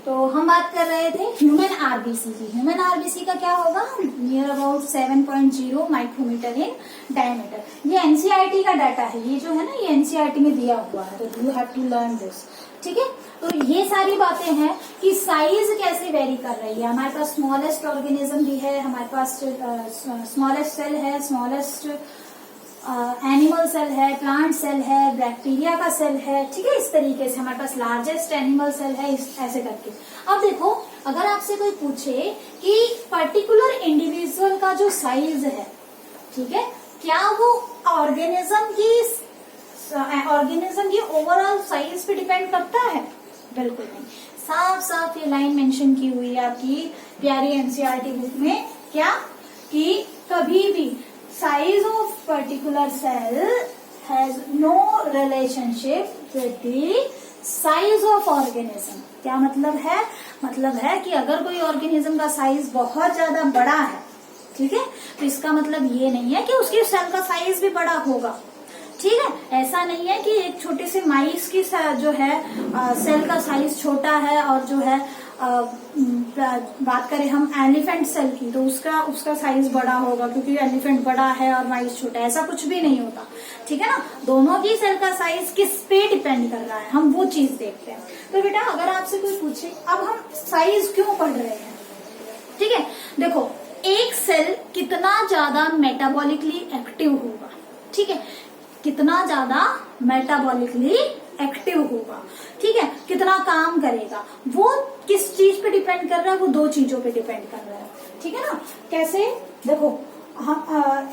तो हम बात कर रहे थे ह्यूमन आरबीसी की। ह्यूमन आरबीसी का क्या होगा, near about 7.0 micrometre in diameter. ये एनसीईआरटी का डाटा है, ये जो है ना ये एनसीईआरटी में दिया हुआ है, तो you have to learn this. ठीक है, तो ये सारी बातें हैं कि साइज कैसे वेरी कर रही है। हमारे पास स्मॉलेस्ट ऑर्गेनिज्म भी है, हमारे पास स्मॉलेस्ट सेल है, स्मॉलेस्ट एनिमल सेल है, प्लांट सेल है, बैक्टीरिया का सेल है। ठीक है, इस तरीके से हमारे पास लार्जेस्ट एनिमल सेल है, ऐसे करके। अब देखो, अगर आपसे कोई पूछे कि पर्टिकुलर इंडिविजुअल का जो साइज है, ठीक है, क्या वो ऑर्गेनिज्म की ओवरऑल साइज पे डिपेंड करता है? बिल्कुल नहीं। साफ साफ ये लाइन मेंशन की हुई है आपकी प्यारी एनसीईआरटी बुक में, क्या कि कभी भी size of particular cell has no relationship with the size of organism। क्या मतलब है? मतलब है कि अगर कोई ऑर्गेनिज्म का साइज बहुत ज्यादा बड़ा है, ठीक है, तो इसका मतलब ये नहीं है कि उसकी सेल का साइज भी बड़ा होगा। ठीक है, ऐसा नहीं है कि एक छोटे से माइस की जो है सेल का साइज छोटा है और जो है बात करें हम एलिफेंट सेल की तो उसका साइज बड़ा होगा क्योंकि एलिफेंट बड़ा है और माइस छोटा है, ऐसा कुछ भी नहीं होता। ठीक है ना, दोनों की सेल का साइज किस पे डिपेंड कर रहा है, हम वो चीज देखते हैं। तो बेटा अगर आपसे कोई पूछे अब हम साइज क्यों पढ़ रहे हैं, ठीक है, देखो एक सेल कितना ज्यादा मेटाबॉलिकली एक्टिव होगा, ठीक है, कितना ज्यादा मेटाबॉलिकली एक्टिव होगा, ठीक है, कितना काम करेगा, वो किस चीज पे डिपेंड कर रहा है? वो दो चीजों पे डिपेंड कर रहा है। ठीक है ना, कैसे? देखो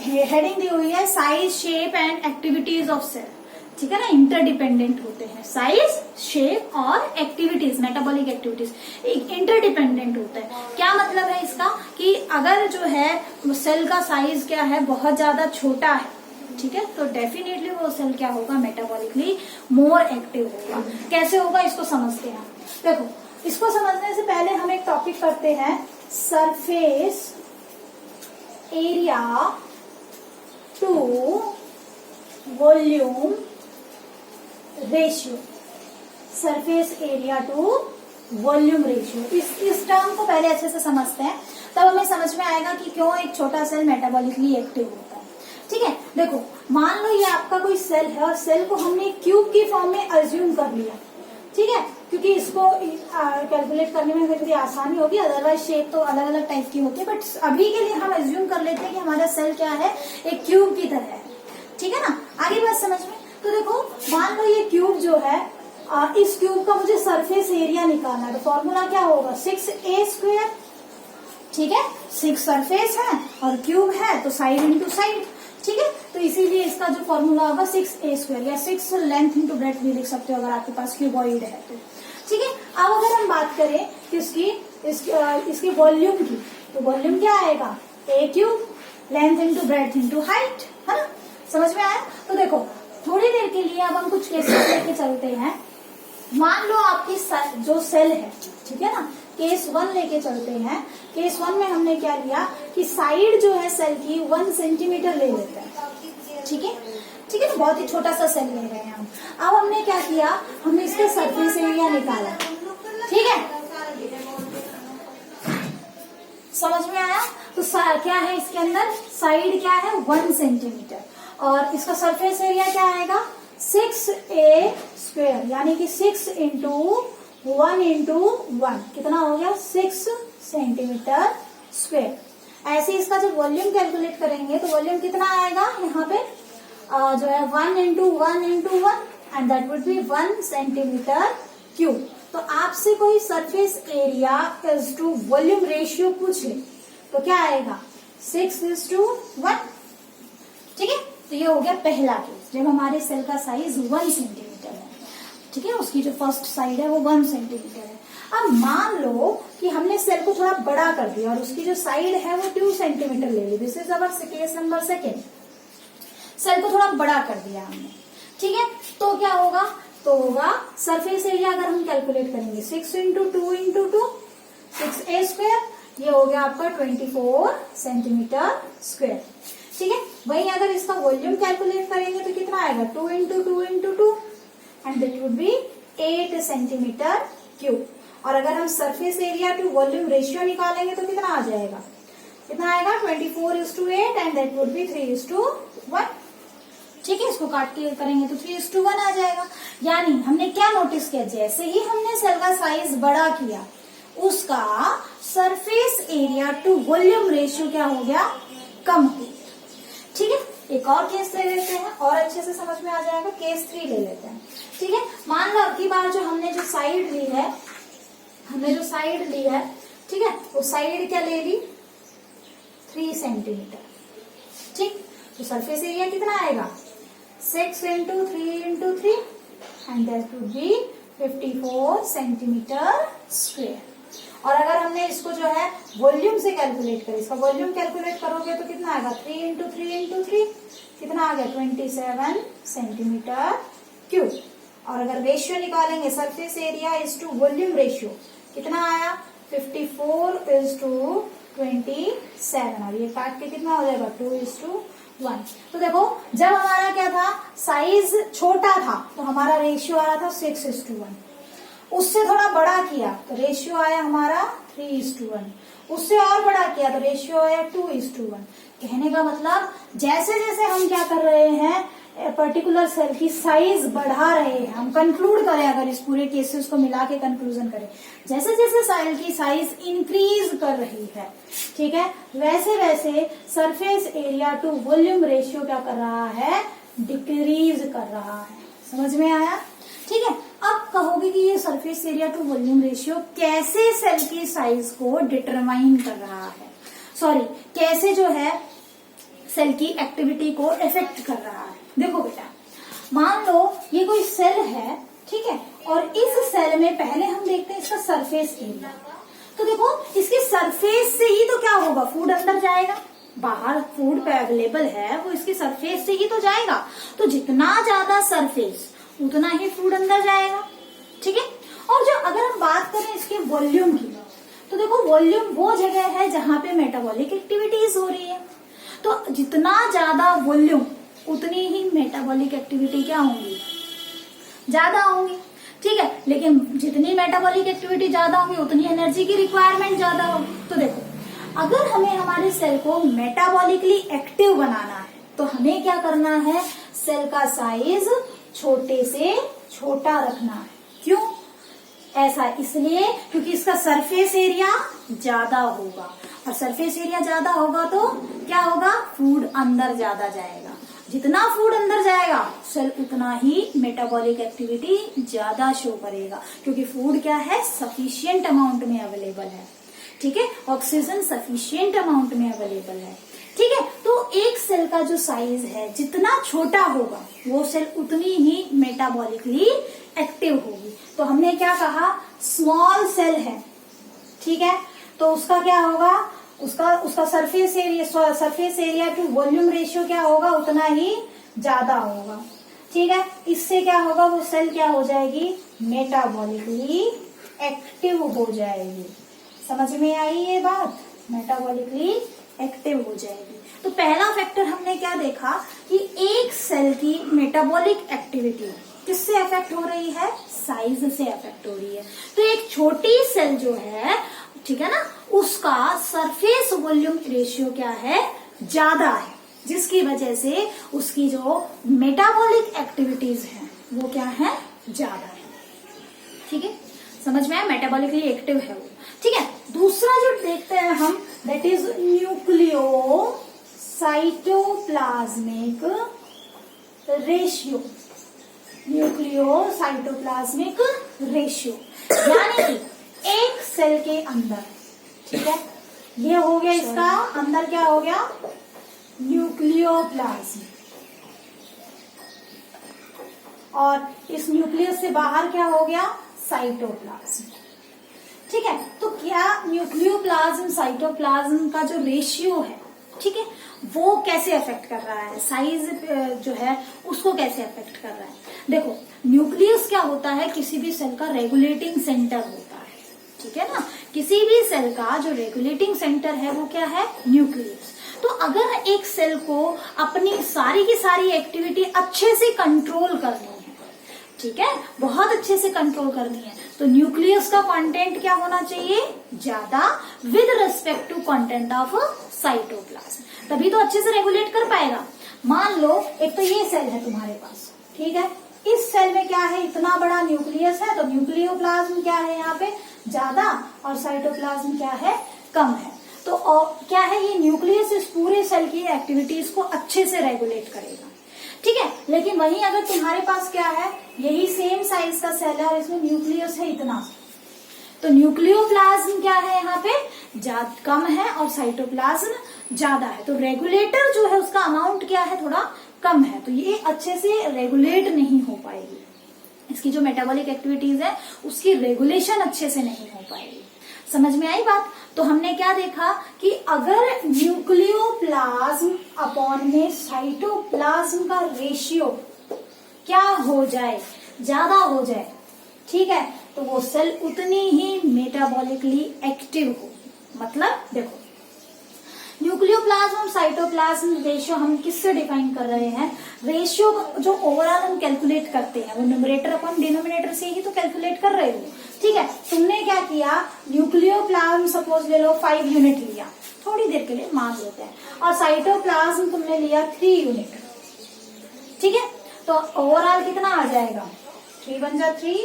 हेडिंग दी हुई है size, shape and activities of cell. ठीक है ना, इंटरडिपेंडेंट होते हैं, साइज, शेप और एक्टिविटीज, मेटाबॉलिक एक्टिविटीज इंटरडिपेंडेंट होता है। क्या मतलब है इसका कि अगर जो है सेल का साइज क्या है, बहुत ज्यादा छोटा है, ठीक है, तो डेफिनेटली वो सेल क्या होगा, मेटाबॉलिकली मोर एक्टिव होगा। कैसे होगा इसको समझते हैं। देखो, इसको समझने से पहले हम एक टॉपिक करते हैं, surface area to volume ratio. Surface area to volume ratio, इस टर्म को पहले अच्छे से समझते हैं, तब हमें समझ में आएगा कि क्यों एक छोटा सेल मेटाबॉलिकली एक्टिव होता है। ठीक है, देखो मान लो ये आपका कोई सेल है और सेल को हमने क्यूब की फॉर्म में अज्यूम कर लिया, ठीक है, क्योंकि इसको कैलकुलेट करने में थोड़ी आसानी होगी, अदरवाइज शेप तो अलग अलग टाइप की होती है, बट अभी के लिए हम अज्यूम कर लेते हैं कि हमारा सेल क्या है, एक क्यूब की तरह है। ठीक है ना, आगे बात समझ में। तो देखो मान लो ये क्यूब जो है, इस क्यूब का मुझे सरफेस एरिया निकालना है, तो फॉर्मूला क्या होगा, 6a²। ठीक है, 6 सरफेस है और क्यूब है तो साइड इंटू साइड। ठीक है, तो इसीलिए इसका जो फॉर्मूला होगा 6a² या 6 लेंथ इंटू ब्रेड्थ भी लिख सकते हो अगर आपके पास क्यूबॉइड है तो। ठीक है, अब अगर हम बात करें इसकी वॉल्यूम की, तो वॉल्यूम क्या आएगा, a³ length into breadth into height, है ना, समझ में आया। तो देखो थोड़ी देर के लिए अब हम कुछ केसेस लेके चलते हैं। मान लो आपकी जो सेल है, ठीक है ना, केस 1 लेके चलते हैं। केस 1 में हमने क्या लिया कि साइड जो है सेल की 1 सेंटीमीटर ले लेते हैं। ठीक है, ठीक है, तो बहुत ही छोटा सा सेल ले रहे हैं हम। अब हमने क्या किया, हमने इसका सरफेस एरिया निकाला। ठीक है, समझ में आया। तो क्या है इसके अंदर, साइड क्या है 1 सेंटीमीटर और इसका सरफेस एरिया क्या आएगा 6a², यानी कि 6 इंटू 1 इंटू 1 कितना हो गया 6 सेंटीमीटर स्क्वायर। ऐसे इसका जब वॉल्यूम कैलकुलेट करेंगे तो वॉल्यूम कितना आएगा यहाँ पे जो है 1 into 1 into 1 and that would be 1 centimetre cube. तो आपसे कोई surface area is to volume ratio पूछ ले तो क्या आएगा 6:1। ठीक है, तो ये हो गया पहला केस जब हमारे सेल का साइज 1 सेंटीमीटर है। ठीक है, उसकी जो फर्स्ट साइड है वो 1 सेंटीमीटर है। अब मान लो कि हमने सेल को थोड़ा बड़ा कर दिया और उसकी जो साइड है वो 2 सेंटीमीटर ले ली। This is our case number 2। Cell को थोड़ा बड़ा कर दिया हमने, ठीक है, तो क्या होगा, तो होगा सरफेस एरिया अगर हम कैलकुलेट करेंगे 6 इंटू 2 इंटू 2 6a², ये हो गया आपका 24 सेंटीमीटर स्क्वायर। ठीक है, वही अगर इसका वॉल्यूम कैलकुलेट करेंगे तो कितना आएगा 2 into 2 into 2 and that would be 8 centimetre cube. और अगर हम surface area to volume ratio निकालेंगे तो कितना आ जाएगा, कितना आएगा 24:8 एंड दैट वुड बी 3:1। ठीक है, इसको काट के करेंगे तो 3:1 आ जाएगा। यानी हमने क्या नोटिस किया, जैसे ही हमने सेल का साइज बड़ा किया उसका surface area to volume ratio क्या हो गया, कम हो गया। ठीक है, एक और केस ले लेते हैं और अच्छे से समझ में आ जाएगा। केस 3 ले लेते हैं। ठीक है, मान लो अब की बार जो हमने जो साइड ली है, ठीक है, वो साइड क्या ले ली, 3 सेंटीमीटर। ठीक, तो सरफेस एरिया कितना आएगा, 6 × 3 × 3 and that would B 54 centimetre square. और अगर हमने इसको जो है वॉल्यूम से कैलकुलेट करें, इसका वॉल्यूम कैलकुलेट करोगे तो कितना आएगा, 3 × 3 × 3 कितना आ गया, 27 सेंटीमीटर क्यूब। और अगर रेशियो निकालेंगे surface area is to volume ratio, कितना आया, 54:27। और ये काट के कितना हो जाएगा, 2:1। तो देखो जब हमारा क्या था, साइज छोटा था तो हमारा रेशियो आया था 6:1। उससे थोड़ा बड़ा किया तो रेशियो आया हमारा 3:1। उससे और बड़ा किया तो रेशियो आया 2:1। कहने का मतलब जैसे जैसे हम क्या कर रहे हैं, पर्टिकुलर सेल की साइज बढ़ा रहे हैं, हम कंक्लूड करें, अगर इस पूरे केसेस को मिला के कंक्लूजन करें, जैसे जैसे सेल की साइज इंक्रीज कर रही है, ठीक है, वैसे वैसे surface area to volume ratio क्या कर रहा है, डिक्रीज कर रहा है। समझ में आया? ठीक है, अब कहोगे कि ये surface area to volume ratio कैसे सेल की साइज को डिटरमाइन कर रहा है, सॉरी कैसे जो है सेल की एक्टिविटी को इफेक्ट कर रहा है। देखो बेटा, मान लो ये कोई सेल है, ठीक है, और इस सेल में पहले हम देखते हैं इसका सरफेस एरिया। तो देखो इसके सरफेस से ही तो क्या होगा, फूड अंदर जाएगा, बाहर फूड पे अवेलेबल है वो इसकी सरफेस से ही तो जाएगा। तो जितना ज्यादा सरफेस उतना ही फूड अंदर जाएगा। ठीक है, और जो अगर हम बात करें इसके वॉल्यूम की, तो देखो वॉल्यूम वो जगह है जहां पे मेटाबॉलिक एक्टिविटीज हो रही है। तो जितना ज्यादा वॉल्यूम उतनी ही मेटाबॉलिक एक्टिविटी क्या होंगी, ज्यादा होंगी। ठीक है, लेकिन जितनी मेटाबॉलिक एक्टिविटी ज्यादा होगी उतनी एनर्जी की रिक्वायरमेंट ज्यादा होगी। तो देखो अगर हमें हमारे सेल को मेटाबॉलिकली एक्टिव बनाना है तो हमें क्या करना है, सेल का साइज छोटे से छोटा रखना है। क्यों ऐसा? इसलिए क्योंकि इसका सरफेस एरिया ज्यादा होगा, और सरफेस एरिया ज्यादा होगा तो क्या होगा, फूड अंदर ज्यादा जाएगा। जितना फूड अंदर जाएगा सेल उतना ही मेटाबॉलिक एक्टिविटी ज्यादा शो करेगा, क्योंकि फूड क्या है, सफिशिएंट अमाउंट में अवेलेबल है। ठीक है, ऑक्सीजन सफिशिएंट अमाउंट में अवेलेबल है। ठीक है, तो एक सेल का जो साइज है जितना छोटा होगा वो सेल उतनी ही मेटाबॉलिकली एक्टिव होगी। तो हमने क्या कहा, स्मॉल सेल है, ठीक है, तो उसका क्या होगा, उसका surface area to volume ratio क्या होगा, उतना ही ज्यादा होगा। ठीक है, इससे क्या होगा, वो सेल क्या हो जाएगी, मेटाबॉलिकली एक्टिव हो जाएगी। समझ में आई ये बात, मेटाबॉलिकली एक्टिव हो जाएगी। तो पहला फैक्टर हमने क्या देखा कि एक सेल की मेटाबॉलिक एक्टिविटी किससे अफेक्ट हो रही है, साइज से अफेक्ट हो रही है। तो एक छोटी सेल जो है, ठीक है ना, उसका सरफेस वॉल्यूम रेशियो क्या है, ज्यादा है, जिसकी वजह से उसकी जो मेटाबॉलिक एक्टिविटीज है वो क्या है, ज्यादा है। ठीक है, समझ में आया, मेटाबॉलिकली एक्टिव है वो। ठीक है, दूसरा जो देखते हैं हम, that is nucleocytoplasmic ratio. Nucleocytoplasmic ratio यानी कि एक सेल के अंदर, ठीक है, ये हो गया इसका अंदर क्या हो गया, न्यूक्लियोप्लाज्म, और इस न्यूक्लियस से बाहर क्या हो गया, साइटोप्लाज्म। ठीक है, तो क्या न्यूक्लियोप्लाज्म साइटोप्लाज्म का जो रेशियो है, ठीक है, वो कैसे अफेक्ट कर रहा है, साइज जो है उसको कैसे अफेक्ट कर रहा है। देखो न्यूक्लियस क्या होता है, किसी भी सेल का रेगुलेटिंग सेंटर होता है। ठीक है ना, किसी भी सेल का जो रेगुलेटिंग सेंटर है वो क्या है, न्यूक्लियस। तो अगर एक सेल को अपनी सारी की सारी एक्टिविटी अच्छे से कंट्रोल करनी है, ठीक है, बहुत अच्छे से कंट्रोल करनी है, तो न्यूक्लियस का कंटेंट क्या होना चाहिए, ज्यादा with respect to content of cytoplasm, तभी तो अच्छे से रेगुलेट कर पाएगा। मान लो एक तो ये सेल है तुम्हारे पास, ठीक है, इस सेल में क्या है, इतना बड़ा न्यूक्लियस है, तो न्यूक्लियोप्लाज्म क्या है यहाँ पे ज्यादा और साइटोप्लाज्म क्या है कम है। तो क्या है, ये न्यूक्लियस इस पूरे सेल की एक्टिविटीज को अच्छे से रेगुलेट करेगा, ठीक है। लेकिन वहीं अगर तुम्हारे पास क्या है, यही सेम साइज का सेल है और इसमें न्यूक्लियस है इतना, तो न्यूक्लियोप्लाज्म क्या है यहाँ पे ज्यादा कम है और साइटोप्लाज्म ज्यादा है, तो रेगुलेटर जो है उसका अमाउंट क्या है थोड़ा कम है, तो ये अच्छे से रेगुलेट नहीं हो पाएगी। इसकी जो मेटाबॉलिक एक्टिविटीज है उसकी रेगुलेशन अच्छे से नहीं हो पाएगी। समझ में आई बात। तो हमने क्या देखा कि अगर न्यूक्लियोप्लाज्म अपॉन में साइटोप्लाज्म का रेशियो क्या हो जाए, ज्यादा हो जाए, ठीक है, तो वो सेल उतनी ही मेटाबॉलिकली एक्टिव होगी। मतलब देखो, न्यूक्लियोप्लाज्म और साइटोप्लाज्म रेशियो हम किससे डिफाइन कर रहे हैं, रेशियो जो ओवरऑल हम कैलकुलेट करते हैं वो न्यूमरेटर अपॉन डिनोमिनेटर से ही तो कैलकुलेट कर रहे हो, ठीक है। तुमने क्या किया, न्यूक्लियोप्लाज्म सपोज ले लो 5 यूनिट लिया, थोड़ी देर के लिए मान लेते हैं, और साइटोप्लाज्म तुमने लिया 3 यूनिट, ठीक है, तो ओवरऑल कितना आ जाएगा, 3 बन जा 3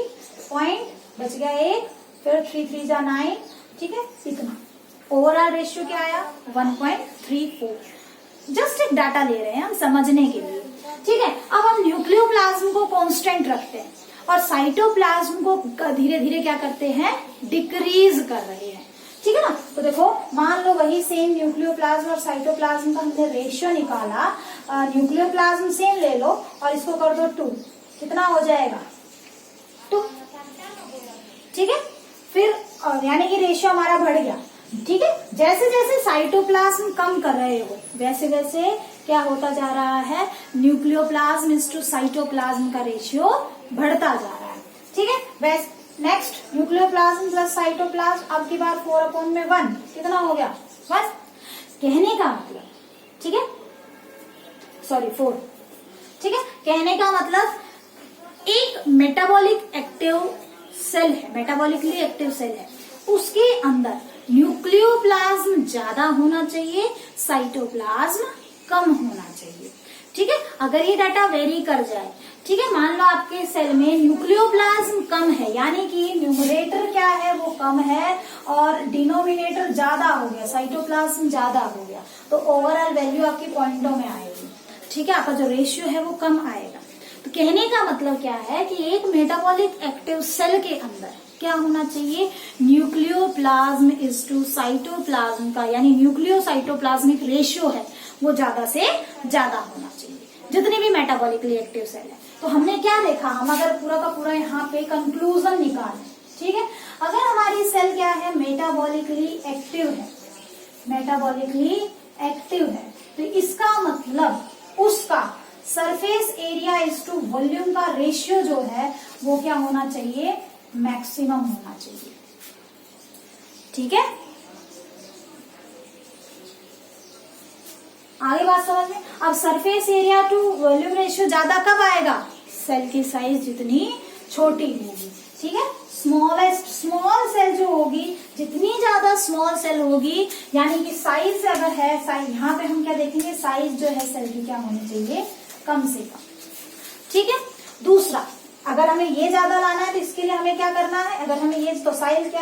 पॉइंट, बच गया 1, फिर 3 3 जा 9, ठीक है, इतना ओवरऑल रेशियो क्या आया 1.34। जस्ट एक डाटा ले रहे हैं हम समझने के लिए, ठीक है। अब हम न्यूक्लियोप्लाज्म को कांस्टेंट रखते हैं और साइटोप्लाज्म को धीरे धीरे क्या करते हैं, डिक्रीज कर रहे हैं, ठीक है ना। तो देखो मान लो वही सेम न्यूक्लियोप्लाज्म और साइटोप्लाज्म का हमने रेशियो निकाला, न्यूक्लियोप्लाज्म सेम ले लो और इसको कर दो 2, कितना हो जाएगा 2, ठीक है। फिर यानी कि रेशियो हमारा बढ़ गया, ठीक है। जैसे जैसे साइटोप्लाज्म कम कर रहे हो वैसे वैसे क्या होता जा रहा है, न्यूक्लियोप्लाज्म इज टू साइटोप्लाज्म का रेशियो बढ़ता जा रहा है, ठीक है। नेक्स्ट न्यूक्लियोप्लाज्म प्लस साइटोप्लाज्म, अब की बार 4/1 कितना हो गया 1, कहने का मतलब, ठीक है, सॉरी 4, ठीक है। कहने का मतलब एक मेटाबॉलिक एक्टिव सेल है, मेटाबॉलिकली एक्टिव सेल है, उसके अंदर न्यूक्लियोप्लाज्म ज्यादा होना चाहिए, साइटोप्लाज्म कम होना चाहिए, ठीक है। अगर ये डाटा वेरी कर जाए, ठीक है, मान लो आपके सेल में न्यूक्लियोप्लाज्म कम है, यानी कि न्यूमरेटर क्या है वो कम है और डिनोमिनेटर ज्यादा हो गया, साइटोप्लाज्म ज्यादा हो गया, तो ओवरऑल वैल्यू आपकी पॉइंटों में आएगी, ठीक है, आपका जो रेशियो है वो कम आएगा। तो कहने का मतलब क्या है कि एक मेटाबॉलिक एक्टिव सेल के अंदर क्या होना चाहिए, न्यूक्लियोप्लाज्म इज टू साइटोप्लाज्म का, यानी न्यूक्लियोसाइटोप्लाज्मिक रेशियो है वो ज्यादा से ज्यादा होना चाहिए जितने भी मेटाबॉलिकली एक्टिव सेल है। तो हमने क्या देखा, हम अगर पूरा का पूरा यहाँ पे कंक्लूजन निकालें, ठीक है, अगर हमारी सेल क्या है मेटाबॉलिकली एक्टिव है, मेटाबॉलिकली एक्टिव है, तो इसका मतलब उसका surface area is to volume का रेशियो जो है वो क्या होना चाहिए, मैक्सिमम होना चाहिए, ठीक है। आगे बात समझ में। अब surface area to volume ratio ज्यादा कब आएगा, सेल की साइज जितनी छोटी होगी, ठीक है। स्मॉल सेल जो होगी, जितनी ज्यादा स्मॉल सेल होगी, यानी कि साइज अगर है, साइज यहाँ पे हम क्या देखेंगे, साइज जो है सेल की क्या होनी चाहिए, कम से कम, ठीक है। दूसरा, अगर हमें ये ज्यादा लाना है तो इसके लिए हमें क्या करना है, अगर हमें ये तो साइज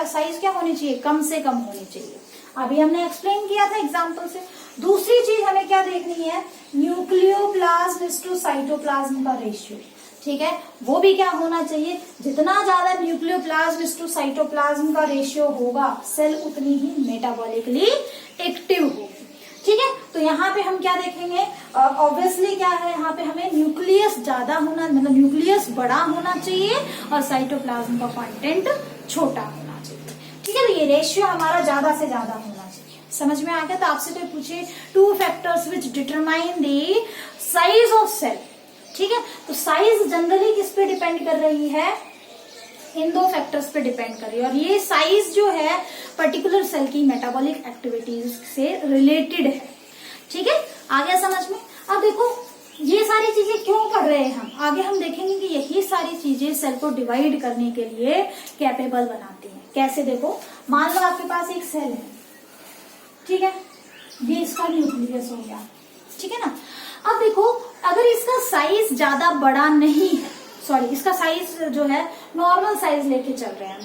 क्या होनी चाहिए, कम से कम होनी चाहिए। अभी हमने एक्सप्लेन किया था एग्जांपल से। दूसरी चीज हमें क्या देखनी है, न्यूक्लियोप्लाज्म इज टू साइटोप्लाज्म का रेशियो, ठीक है, वो भी क्या होना चाहिए, जितना ज्यादा न्यूक्लियोप्लाज्म इज टू साइटोप्लाज्म का रेशियो होगा सेल उतनी ही मेटाबॉलिकली एक्टिव होगी, ठीक है। तो यहाँ पे हम क्या देखेंगे, ऑब्वियसली क्या है, यहाँ पे हमें न्यूक्लियस ज्यादा होना, मतलब न्यूक्लियस बड़ा होना चाहिए और साइटोप्लाज्म का कंटेंट छोटा होना चाहिए, ठीक है। तो ये रेशियो हमारा ज्यादा से ज्यादा होना चाहिए। समझ में आ गया। तो आपसे कोई पूछे 2 factors which determine the size of cell, ठीक है, तो साइज जनरली किस पे डिपेंड कर रही है, इन 2 फैक्टर्स पे डिपेंड कर रही है, और ये साइज जो है पर्टिकुलर सेल की मेटाबॉलिक एक्टिविटीज से रिलेटेड है, ठीक है। आ गया समझ में। अब देखो ये सारी चीजें क्यों पढ़ रहे हैं हम, आगे हम देखेंगे कि यही सारी चीजें सेल को डिवाइड करने के लिए कैपेबल बनाती हैं। कैसे, देखो मान लो आपके पास एक सेल है, ठीक है, ये इसका न्यूक्लियस हो गया, ठीक है ना। अब देखो अगर इसका साइज ज्यादा बड़ा नहीं है, सॉरी इसका साइज जो है नॉर्मल साइज लेके चल रहे हैं,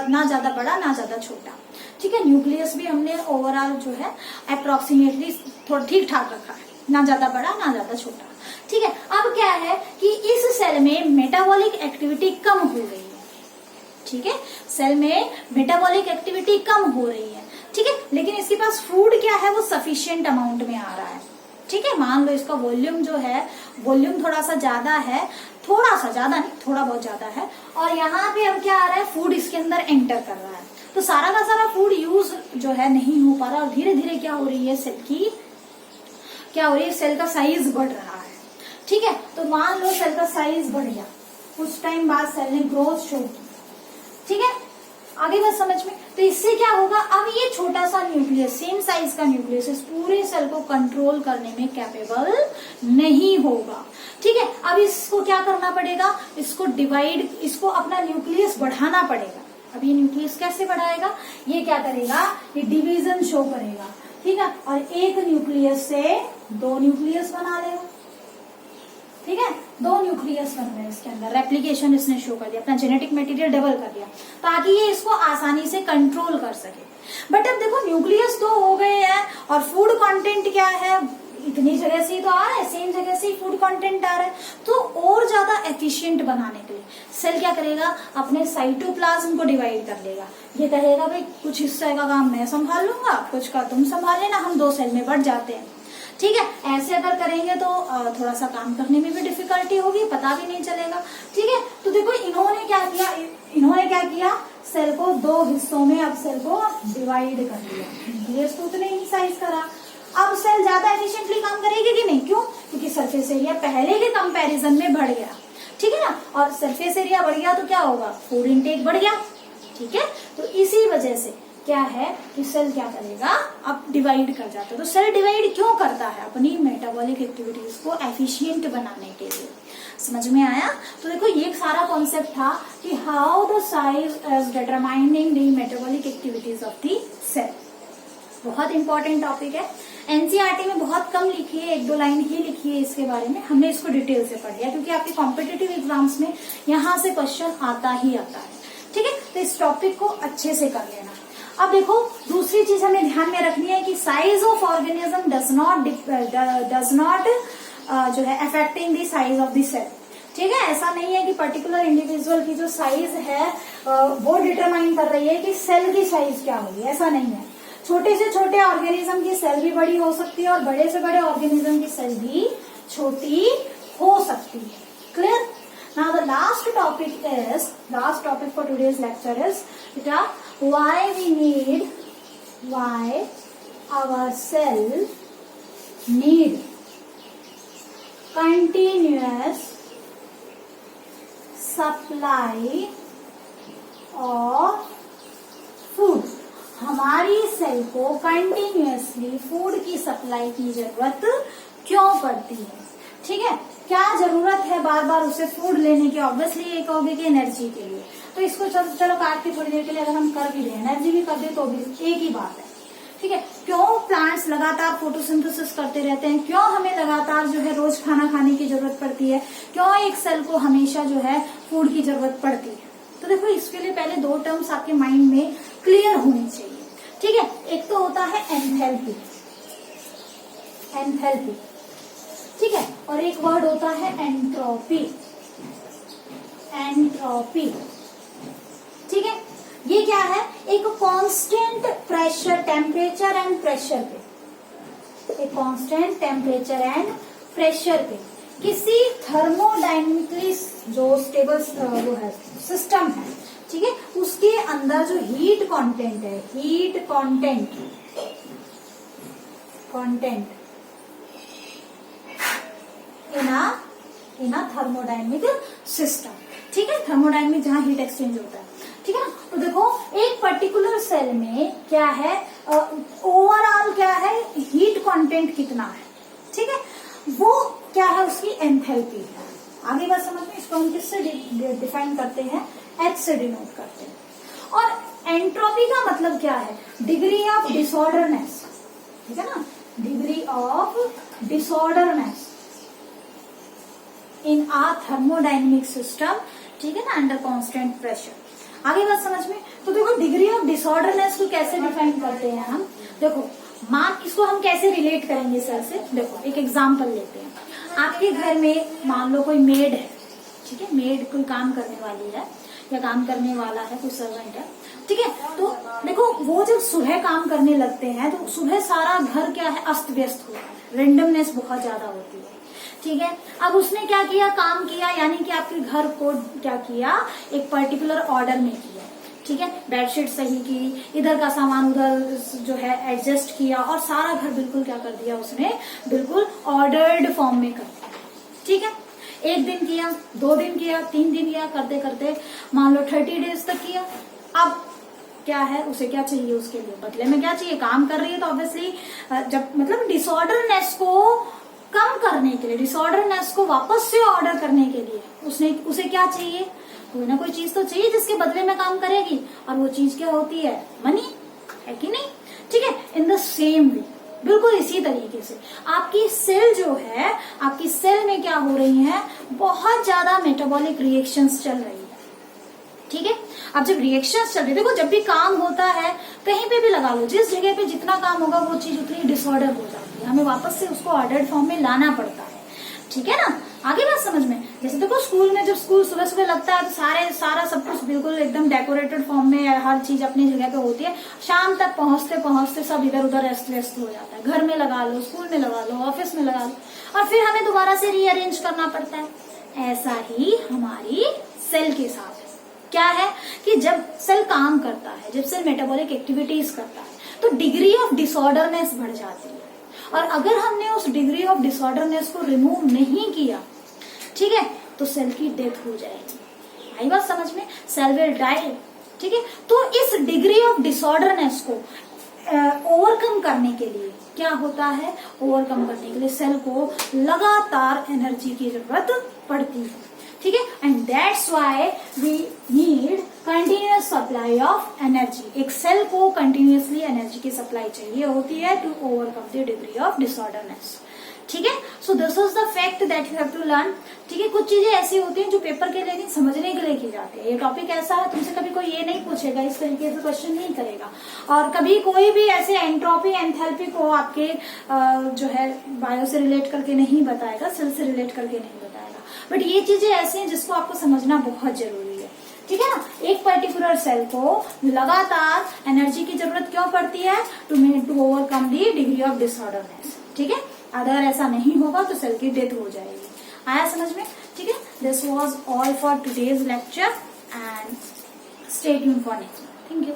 ना ज्यादा बड़ा ना ज्यादा छोटा, ठीक है। न्यूक्लियस भी हमने ओवरऑल जो है अप्रोक्सीमेटली थोड़ा ठीक ठाक रखा है, ना ज्यादा बड़ा ना ज्यादा छोटा, ठीक है। अब क्या है कि इस सेल में मेटाबॉलिक एक्टिविटी कम हो रही है, ठीक है, सेल में मेटाबॉलिक एक्टिविटी कम हो रही है, ठीक है, लेकिन इसके पास फूड क्या है वो सफिशिएंट अमाउंट में आ रहा है, ठीक है। मान लो इसका वॉल्यूम जो है, वॉल्यूम थोड़ा सा ज्यादा है, थोड़ा सा ज्यादा नहीं, थोड़ा बहुत ज्यादा है, और यहाँ पे अब क्या आ रहा है, फूड इसके अंदर एंटर कर रहा है, तो सारा का सारा फूड यूज जो है नहीं हो पा रहा, और धीरे धीरे क्या हो रही है, सेल की क्या हो रही है, सेल का साइज बढ़ रहा है, ठीक है। तो मान लो सेल का साइज बढ़ गया, कुछ टाइम बाद सेल ने ग्रोथ शो की, ठीक है, आगे बात समझ में। तो इससे क्या होगा, अब ये छोटा सा न्यूक्लियस, सेम साइज का न्यूक्लियस इस पूरे सेल को कंट्रोल करने में कैपेबल नहीं होगा, ठीक है। अब इसको क्या करना पड़ेगा, इसको डिवाइड, इसको अपना न्यूक्लियस बढ़ाना पड़ेगा। अब ये न्यूक्लियस कैसे बढ़ाएगा, ये क्या करेगा, ये डिवीजन शो करेगा, ठीक है, और एक न्यूक्लियस से 2 न्यूक्लियस बना लेगा, ठीक है, 2 न्यूक्लियस बन रहे हैं इसके अंदर, रेप्लिकेशन इसने शो कर दिया, अपना जेनेटिक मटेरियल डबल कर दिया, ताकि ये इसको आसानी से कंट्रोल कर सके। बट अब देखो न्यूक्लियस तो हो गए हैं, और फूड कंटेंट क्या है, इतनी जगह से ही तो आ रहा है, सेम जगह से ही फूड कंटेंट आ रहा है, तो और ज्यादा एफिशिएंट बनाने के लिए सेल क्या करेगा, अपने साइटोप्लाज्म को डिवाइड कर लेगा। ये कहेगा भाई कुछ हिस्से का काम मैं संभाल लूंगा, कुछ का तुम संभाल लेना, हम 2 सेल में बढ़ जाते हैं, ठीक है। ऐसे अगर करेंगे तो थोड़ा सा काम करने में भी डिफिकल्टी होगी, पता भी नहीं चलेगा, ठीक है। तो देखो इन्होंने क्या किया, सेल को 2 हिस्सों में अब सेल को डिवाइड कर दिया, न्यूक्लियस तो उतने ही साइज करा। अब सेल ज्यादा एफिशिएंटली काम करेगी कि नहीं, क्यों, क्योंकि सरफेस एरिया पहले के कंपैरिजन में बढ़ गया, ठीक है ना, और सरफेस एरिया बढ़ गया तो क्या होगा, फूड इनटेक बढ़ गया, ठीक है। तो इसी वजह से क्या है कि सेल क्या करेगा, अब डिवाइड कर जाता है। तो सेल डिवाइड क्यों करता है, अपनी मेटाबॉलिक एक्टिविटीज को एफिशिएंट बनाने के लिए। समझ में आया। तो देखो ये सारा कॉन्सेप्ट था कि how the size is determining the metabolic activities of the cell. बहुत इंपॉर्टेंट टॉपिक है, एनसीईआरटी में बहुत कम लिखी है, 1-2 लाइन ही लिखी है इसके बारे में, हमने इसको डिटेल से पढ़ लिया क्योंकि आपके कॉम्पिटिटिव एग्जाम्स में यहाँ से क्वेश्चन आता ही आता है, ठीक है। तो इस टॉपिक को अच्छे से कर लेना। अब देखो दूसरी चीज हमें ध्यान में रखनी है कि size of organism does not जो है affecting the size of the cell, ठीक है। ऐसा नहीं है कि पर्टिकुलर इंडिविजुअल की जो साइज है वो डिटरमाइन कर रही है कि सेल की साइज क्या होगी, ऐसा नहीं है। छोटे से छोटे ऑर्गेनिज्म की सेल भी बड़ी हो सकती है और बड़े से बड़े ऑर्गेनिज्म की सेल भी छोटी हो सकती है। Clear. Now the last topic for today's lecture is why our cell need continuous supply of food। हमारी सेल को कंटिन्यूअसली फूड की सप्लाई की जरूरत क्यों पड़ती है, ठीक है। क्या जरूरत है बार बार उसे फूड लेने की, ऑब्वियसली ये कहोगे कि एनर्जी के लिए, तो इसको चलो काट के थोड़ी देर के लिए अगर हम कर भी दें, एनर्जी भी कर दे तो भी एक ही बात है, ठीक है। क्यों प्लांट्स लगातार फोटोसिंथेसिस करते रहते हैं, क्यों हमें लगातार जो है रोज खाना खाने की जरूरत पड़ती है, क्यों एक सेल को हमेशा जो है फूड की जरूरत पड़ती है। तो देखो इसके लिए पहले 2 टर्म्स आपके माइंड में क्लियर होनी चाहिए, ठीक है। एक तो होता है एंथैल्पी, ठीक है, और एक वर्ड होता है एंट्रोपी, ठीक है। ये क्या है, एक constant pressure, temperature and pressure पे, एक कांस्टेंट टेम्परेचर एंड प्रेशर पे किसी थर्मोडायनेमिकली जो स्टेबल वो है सिस्टम है, ठीक है, उसके अंदर जो हीट कंटेंट है, heat content in a thermodynamic system, ठीक है। थर्मोडायनेमिक जहां हीट एक्सचेंज होता है, ठीक है ना। तो देखो एक पर्टिकुलर सेल में क्या है, ओवरऑल क्या है, हीट कंटेंट कितना है, ठीक है। वो क्या है उसकी एंथैल्पी है। आगे बात समझ में, इसको हम किससे डिफाइन करते हैं, एच से डिनोट करते हैं। और एंट्रोपी का मतलब क्या है, डिग्री ऑफ डिसऑर्डरनेस, ठीक है ना, degree of disorderness in a thermodynamic system, ठीक है ना, अंडर कांस्टेंट प्रेशर। आगे बात समझ में, तो देखो डिग्री ऑफ डिसऑर्डरनेस को कैसे डिफाइन करते हैं हम, देखो मान इसको हम कैसे रिलेट करेंगे सर से, देखो एक एग्जांपल लेते हैं। आपके घर में मान लो कोई मेड है, ठीक है, मेड कोई काम करने वाली है या काम करने वाला है, कोई सर्वेंट है, ठीक है। तो देखो वो जब सुबह काम करने लगते हैं तो सुबह सारा घर क्या है, अस्त व्यस्त होता है, रेंडमनेस बहुत ज्यादा होती है, ठीक है। अब उसने क्या किया, काम किया, यानी कि आपके घर को क्या किया, एक पर्टिकुलर ऑर्डर में किया, ठीक है, बेडशीट सही की, इधर का सामान उधर जो है एडजस्ट किया और सारा घर बिल्कुल क्या कर दिया उसने, बिल्कुल ऑर्डर्ड फॉर्म में कर दिया, ठीक है। एक दिन किया, 2 दिन किया, 3 दिन किया, करते करते मान लो 30 डेज तक किया। अब क्या है, उसे क्या चाहिए, उसके लिए बदले में क्या चाहिए, काम कर रही है तो ऑब्वियसली जब मतलब डिसऑर्डरनेस को कम करने के लिए, डिसऑर्डरनेस को वापस से ऑर्डर करने के लिए उसे क्या चाहिए, कोई ना कोई चीज तो चाहिए जिसके बदले में काम करेगी, और वो चीज क्या होती है, मनी, है कि नहीं, ठीक है। इन द सेम वे, बिल्कुल इसी तरीके से आपकी सेल जो है, आपकी सेल में क्या हो रही है, बहुत ज्यादा मेटाबॉलिक रिएक्शंस चल रही है, ठीक है। अब जब रिएक्शंस चल रही है, देखो जब भी काम होता है कहीं पे भी लगा लो, जिस जगह पे जितना काम होगा वो चीज उतनी डिसऑर्डर हो जाती है, हमें वापस से उसको ऑर्डर्ड फॉर्म में लाना पड़ता है, ठीक है ना। आगे बात समझ में, जैसे देखो स्कूल में जब स्कूल सुबह सुबह लगता है तो सारा सब कुछ बिल्कुल एकदम डेकोरेटेड फॉर्म में, हर चीज अपनी जगह पे होती है, शाम तक पहुंचते पहुंचते सब इधर उधर रेस्ट वेस्ट हो जाता है, घर में लगा लो, स्कूल में लगा लो, ऑफिस में लगा लो, और फिर हमें दोबारा से रीअरेंज करना पड़ता है। ऐसा ही हमारी सेल के साथ क्या है कि जब सेल काम करता है, जब सेल मेटाबॉलिक एक्टिविटीज करता है तो डिग्री ऑफ डिसऑर्डरनेस बढ़ जाती है, और अगर हमने उस डिग्री ऑफ डिसऑर्डरनेस को रिमूव नहीं किया, ठीक है, तो सेल की डेथ हो जाएगी। आई बात समझ में, सेल विल डाई, ठीक है। तो इस डिग्री ऑफ डिसऑर्डरनेस को ओवरकम करने के लिए क्या होता है, ओवरकम करने के लिए सेल को लगातार एनर्जी की जरूरत पड़ती है, ठीक है। And that's why we need continuous supply of energy. एक सेल को कंटिन्यूअसली एनर्जी की सप्लाई चाहिए होती है to overcome the degree of disorderness, ठीक है। So this is the fact that you have to learn, ठीक है। कुछ चीजें ऐसी होती हैं जो पेपर के लिए नहीं, समझने के लिए की जाती है। ये टॉपिक ऐसा है, तुमसे कभी कोई ये नहीं पूछेगा, इस तरीके से क्वेश्चन नहीं करेगा, और कभी कोई भी ऐसे एंट्रोपी एंथैल्पी को आपके जो है बायो से रिलेट करके नहीं बताएगा, सेल से रिलेट करके नहीं बताएगा, बट ये चीजें ऐसी हैं जिसको आपको समझना बहुत जरूरी है, ठीक है ना। एक पर्टिकुलर सेल को लगातार एनर्जी की जरूरत क्यों पड़ती है, to overcome the degree of disorderness, ठीक है। अगर ऐसा नहीं होगा तो सेल की डेथ हो जाएगी। आया समझ में, ठीक है। This was all for today's lecture and stay tuned for next. Thank you.